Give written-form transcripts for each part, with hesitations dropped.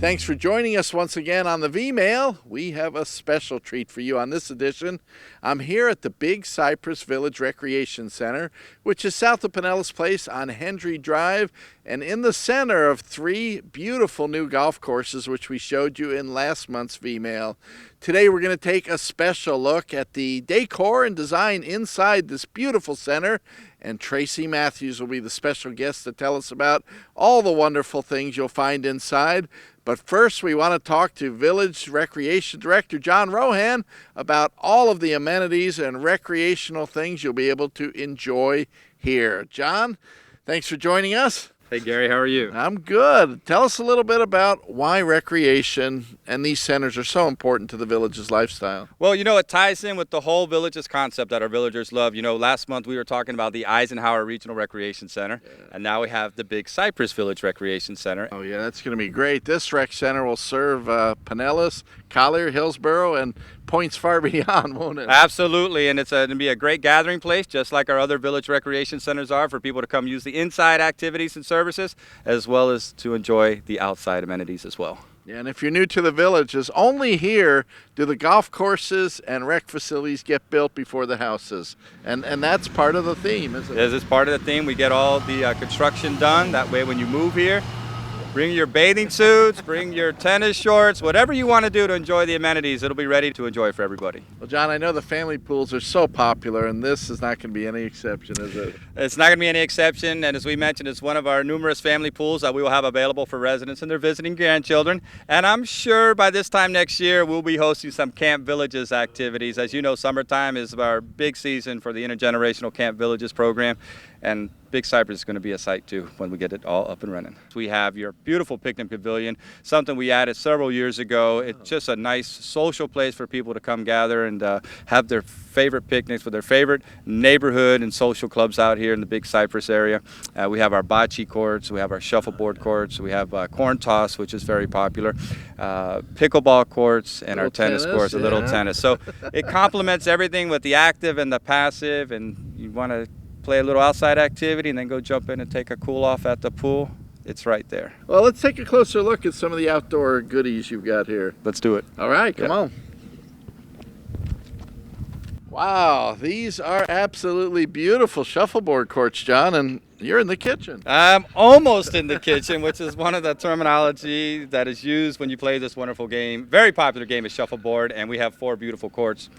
Thanks for joining us once again on the V-Mail. We have a special treat for you on this edition. I'm here at the Big Cypress Village Recreation Center, which is south of Pinellas Place on Hendry Drive, and in the center of 3 beautiful new golf courses, which we showed you in last month's V-Mail. Today we're going to take a special look at the decor and design inside this beautiful center, and Tracy Mathews will be the special guest to tell us about all the wonderful things you'll find inside. But first, we want to talk to Village Recreation Director John Rohan about all of the amenities and recreational things you'll be able to enjoy here. John, thanks for joining us. Hey, Gary, how are you? I'm good. Tell us a little bit about why recreation and these centers are so important to the village's lifestyle. Well, it ties in with the whole village's concept that our villagers love. Last month we were talking about the Eisenhower Regional Recreation Center, and now we have the Big Cypress Village Recreation Center. Oh, yeah, that's going to be great. This rec center will serve Pinellas, Collier, Hillsborough, and points far beyond, won't it? Absolutely, and it's going to be a great gathering place, just like our other village recreation centers are, for people to come use the inside activities and services, as well as to enjoy the outside amenities as well. Yeah, and if you're new to the villages, only here do the golf courses and rec facilities get built before the houses. And that's part of the theme, isn't it? Yes, it's part of the theme. We get all the construction done. That way when you move here, bring your bathing suits, bring your tennis shorts, whatever you want to do to enjoy the amenities, it'll be ready to enjoy for everybody. Well, John, I know the family pools are so popular, and this is not going to be any exception, is it? It's not going to be any exception, and as we mentioned, it's one of our numerous family pools that we will have available for residents and their visiting grandchildren. And I'm sure by this time next year, we'll be hosting some Camp Villages activities. As you know, summertime is our big season for the Intergenerational Camp Villages program, and Big Cypress is going to be a site too when we get it all up and running. We have your beautiful picnic pavilion, something we added several years ago. It's just a nice social place for people to come gather and have their favorite picnics with their favorite neighborhood and social clubs out here in the Big Cypress area. We have our bocce courts, we have our shuffleboard courts, we have corn toss, which is very popular, pickleball courts, and our tennis courts, a little tennis. So it complements everything with the active and the passive, and you want to play a little outside activity and then go jump in and take a cool off at the pool. It's right there. Well, let's take a closer look at some of the outdoor goodies you've got here. Let's do it. All right, come on. Wow, these are absolutely beautiful shuffleboard courts, John, and you're in the kitchen. I'm almost in the kitchen, which is one of the terminology that is used when you play this wonderful game. Very popular game is shuffleboard, and we have 4 beautiful courts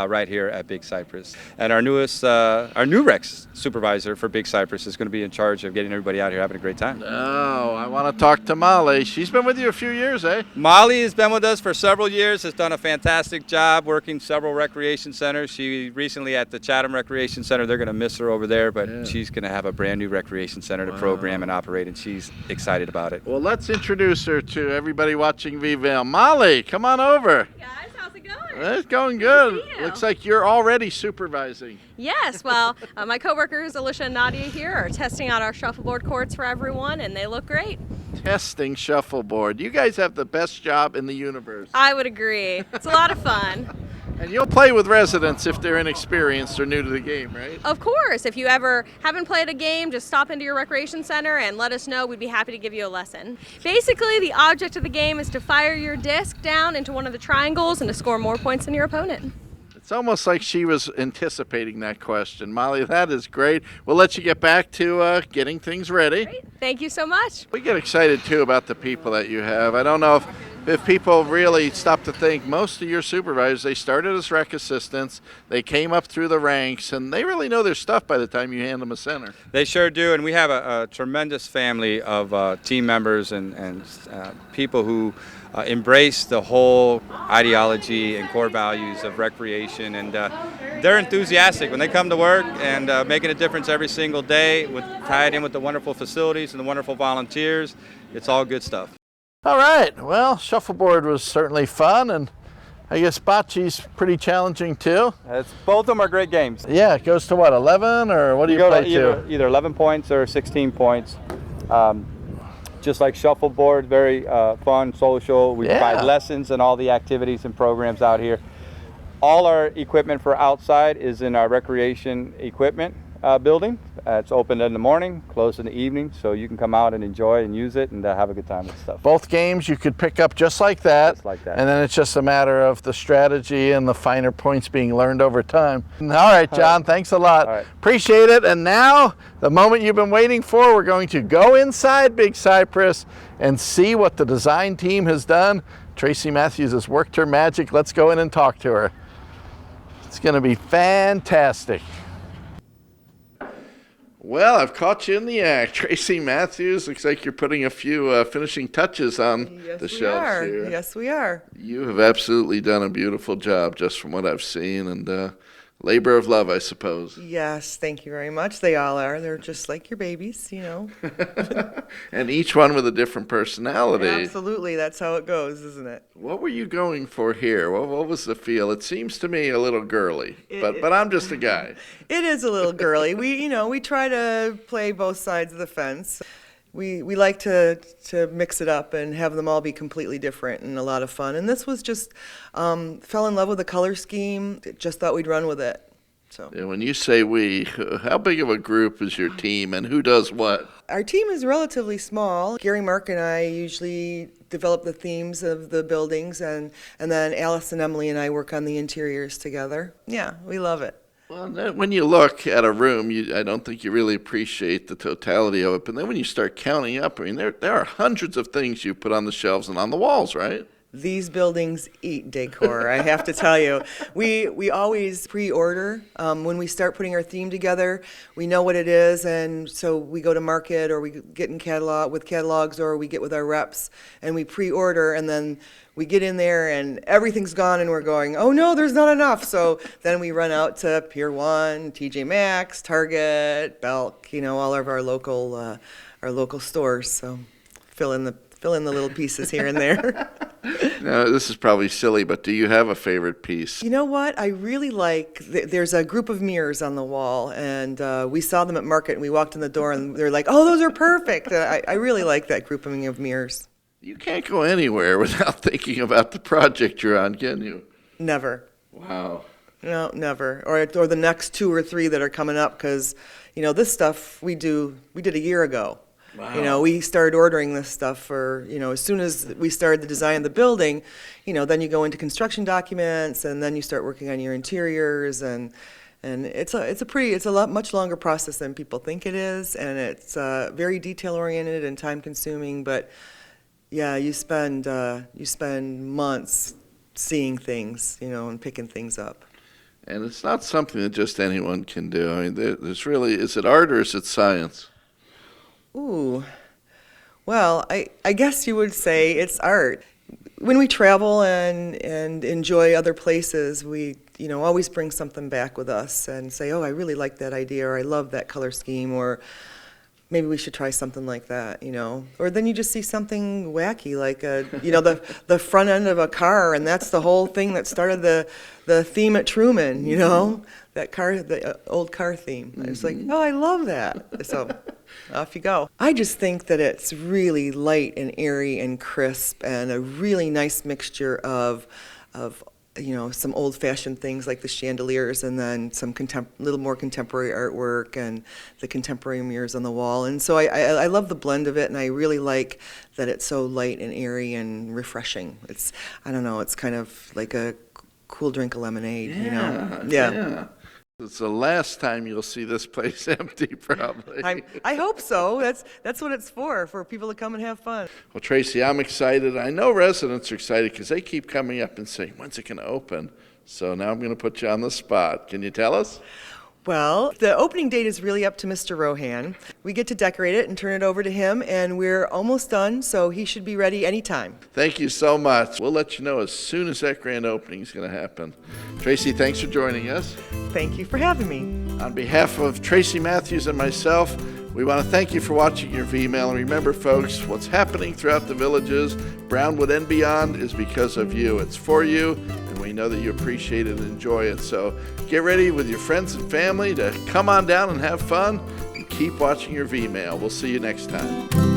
right here at Big Cypress. And our new Rex supervisor for Big Cypress is going to be in charge of getting everybody out here having a great time. Oh, I want to talk to Molly. She's been with you a few years, eh? Molly has been with us for several years, has done a fantastic job working several recreation centers. She recently at the Chatham Recreation Center, they're going to miss her over there, but she's going to have a brand new recreation center to program and operate, and she's excited about it. Well, let's introduce her to everybody watching V-Mail. Molly, come on over. Hey guys, how's it going? It's going good. Good to see you. Looks like you're already supervising. Yes, well, my coworkers Alicia and Nadia here are testing out our shuffleboard courts for everyone, and they look great. Testing shuffleboard. You guys have the best job in the universe. I would agree. It's a lot of fun. And you'll play with residents if they're inexperienced or new to the game, right? Of course, if you ever haven't played a game, just stop into your recreation center and let us know. We'd be happy to give you a lesson. Basically, the object of the game is to fire your disc down into one of the triangles and to score more points than your opponent. It's almost like she was anticipating that question. Molly, that is great. We'll let you get back to getting things ready. Great. Thank you so much. We get excited, too, about the people that you have. I don't know if people really stop to think, most of your supervisors, they started as rec assistants, they came up through the ranks, and they really know their stuff by the time you hand them a center. They sure do, and we have a tremendous family of team members and people who embrace the whole ideology and core values of recreation, and they're enthusiastic when they come to work and making a difference every single day, tied in with the wonderful facilities and the wonderful volunteers. It's all good stuff. All right, well, shuffleboard was certainly fun, and I guess bocce's pretty challenging too. Both of them are great games. Yeah, it goes to what, 11, or what do you play to? Either 11 points or 16 points. Just like shuffleboard, very fun, social. We provide lessons and all the activities and programs out here. All our equipment for outside is in our recreation equipment. building. It's open in the morning, closed in the evening, so you can come out and enjoy and use it and have a good time with stuff. Both games you could pick up just like that. Just like that. And then it's just a matter of the strategy and the finer points being learned over time. All right, John, thanks a lot. All right. Appreciate it. And now, the moment you've been waiting for, we're going to go inside Big Cypress and see what the design team has done. Tracy Mathews has worked her magic. Let's go in and talk to her. It's going to be fantastic. Well, I've caught you in the act. Tracy Mathews, looks like you're putting a few finishing touches on the shelves here. Yes, we are. You have absolutely done a beautiful job, just from what I've seen, and labor of love, I suppose. Yes, thank you very much. They all are. They're just like your babies, you know. And each one with a different personality. Absolutely, that's how it goes, isn't it? What were you going for here? What was the feel? It seems to me a little girly, but I'm just a guy. It is a little girly. We try to play both sides of the fence. We like to mix it up and have them all be completely different and a lot of fun. And this was just fell in love with the color scheme. Just thought we'd run with it. So. Yeah, when you say we, how big of a group is your team, and who does what? Our team is relatively small. Gary, Mark, and I usually develop the themes of the buildings, and then Alice and Emily and I work on the interiors together. Yeah, we love it. Well, when you look at a room, I don't think you really appreciate the totality of it. But then when you start counting up, I mean, there are hundreds of things you put on the shelves and on the walls, right? These buildings eat decor, I have to tell you. We always pre-order. When we start putting our theme together, we know what it is, and so we go to market, or we get in catalogs, or we get with our reps, and we pre-order, and then we get in there and everything's gone, and we're going, oh no, there's not enough. So then we run out to Pier 1, TJ Maxx, Target, Belk, all of our local stores. So fill in the little pieces here and there. Now, this is probably silly, but do you have a favorite piece? You know what? I really like, there's a group of mirrors on the wall, and we saw them at market, and we walked in the door, and they're like, oh, those are perfect. I really like that grouping of mirrors. You can't go anywhere without thinking about the project you're on, can you? Never. Wow. No, never. Or the next 2 or 3 that are coming up, because, this stuff we did a year ago. Wow. We started ordering this stuff for, as soon as we started the design of the building, then you go into construction documents, and then you start working on your interiors, and it's a much longer process than people think it is, and it's very detail oriented and time consuming, but yeah, you spend months seeing things, and picking things up. And it's not something that just anyone can do. I mean, there's really, is it art or is it science? Ooh, well, I guess you would say it's art. When we travel and enjoy other places, we always bring something back with us and say, oh, I really like that idea, or I love that color scheme, or maybe we should try something like that, Or then you just see something wacky, like the front end of a car, and that's the whole thing that started the theme at Truman, that car, the old car theme. Mm-hmm. It's like, oh, I love that. So off you go. I just think that it's really light and airy and crisp, and a really nice mixture of some old-fashioned things like the chandeliers, and then some little more contemporary artwork and the contemporary mirrors on the wall. And so I love the blend of it, and I really like that it's so light and airy and refreshing. It's kind of like a cool drink of lemonade, Yeah. It's the last time you'll see this place empty, probably. I hope so. That's what it's for people to come and have fun. Well, Tracy, I'm excited. I know residents are excited because they keep coming up and saying, when's it going to open? So now I'm going to put you on the spot. Can you tell us? Well, the opening date is really up to Mr. Rohan. We get to decorate it and turn it over to him, and we're almost done, so he should be ready anytime. Thank you so much. We'll let you know as soon as that grand opening is going to happen. Tracy, thanks for joining us. Thank you for having me. On behalf of Tracy Mathews and myself, we want to thank you for watching your V-Mail. And remember, folks, what's happening throughout the villages, Brownwood and beyond, is because of you. It's for you, and we know that you appreciate it and enjoy it. So get ready with your friends and family to come on down and have fun, and keep watching your V-Mail. We'll see you next time.